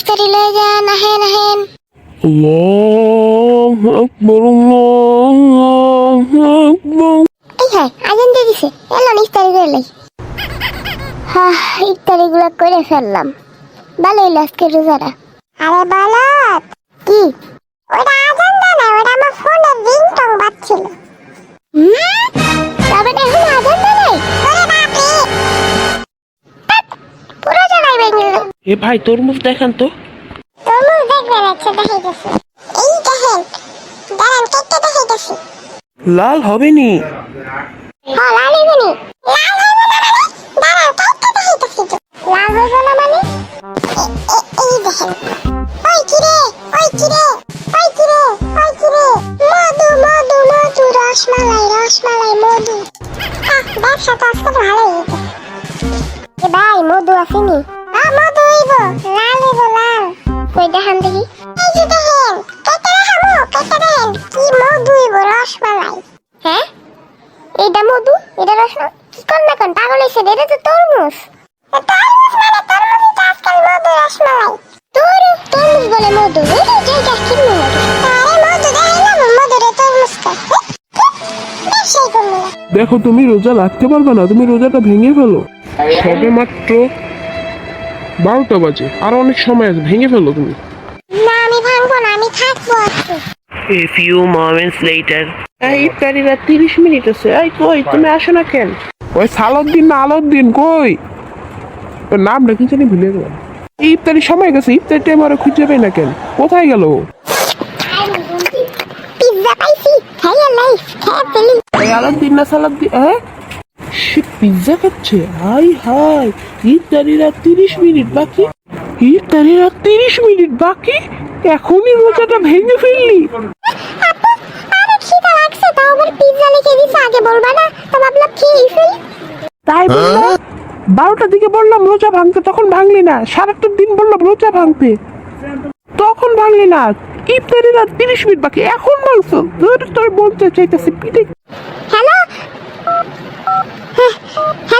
ইফতারি লয়ে যান, আহেন আহেন। আল্লাহু আকবার, আল্লাহু আকবার। এই হ্যাঁ, আজান দিয়ে দিছে, এলো না ইফতারি করে লাই। হ্যাঁ, ইফতারি গুলা করে ফেললাম, ভালো হইলো আজকে রোজারা। আরে বালাত কি ওটা আজান দেয় না, ওটা আমার ফোনের রিংটং বাজছিল। তবে এখন আজান দেয় নাই। ওরে বাপরে, পুরো জানাই বেরিয়ে গেল। এ ভাই তরমুজ দেখান তো। তরমুজ দেখবেন, আচ্ছা দেখাইতেছি। এই দেখেন, দাঁড়ান কেটে দেখাইতেছি। লাল হবে নি? হ্যাঁ লাল হইব নি। লাল হইব না মানে? দাঁড়ান কেটে দেখাইতেছি তো। লাল হইব না মানে? এই দেখেন। ওই কিরে, ওই কিরে, ওই কিরে, ওই কিরে। মধু মধু মধু, রসমালাই রসমালাই মধু। ব্যবসা তো আজকে ভালোই হইতেছে। এ ভাই মধু আসেনি? মধু হইব, লাল হইব লাল। কই দেখান দেখি। এই যে দেখেন, কেটে দেখাবো, কেটে দেখেন কি মধু হইব, রসমালাই। হ্যাঁ, এইটা মধু, এটা রসমালাই। কি কোন না কোন পাগল হইছে, এটা তো তরমুজ। তরমুজ মানে তরমুজই তো আজকাল মধু রসমালাই। তরমুজ বলে মধু, এটা যেটা কিনবো মধু। আরে মধু দেখাইলাম, মধুরে তরমুজ কয়। ব্যবসায়ী করবো না। দেখো তুমি রোজা রাখতে পারবে না, তুমি রোজাটা ভেঙে ফেলো। সবে মাত্র 12টা বাজে, আর অনেক সময় আছে, ভেঙে ফেলো তুমি। না আমি ভাঙবো না, আমি থাকবো আজকে। A few moments later. এই ইফতারিরা 30 মিনিট আছে। এই কই তুমি আসো না কেন? ওই সালাউদ্দিন না আলাউদ্দিন কই? ওর নামটা কি জানি ভুলে গেলাম। এই ইফতারির সময় গেছে, ইফতার টাইম আর খুঁজে পাই না কেন? কোথায় গেল? পিজ্জা পাইছি, খাইয়া লাইফ খেয়ে ফেলি। এই আলাউদ্দিন না সালাউদ্দিন? হ্যাঁ, সে পিজ্জা খাচ্ছে। হাই হাই, ইফতারিরা 30 মিনিট বাকি। ইফতারিরা 30 মিনিট বাকি, এখনই রোজাটা ভেঙে ফেললি? আপু, আরে খিদা লাগছে, তাও আবার পিজ্জা লিখে দিছে, আগে বলবা না? তো ভাবলাম খেয়েই ফেলি। তাই বললো? 12টার দিকে বললাম রোজা ভাঙতে, তখন ভাঙলি না। সারাটার দিন বললাম রোজা ভাঙতে, তখন ভাঙলি না। ইফতারির আর 30 মিনিট বাকি, এখন বলছো? তোর বলতে চাইতেছি পিঠে। Hello, hello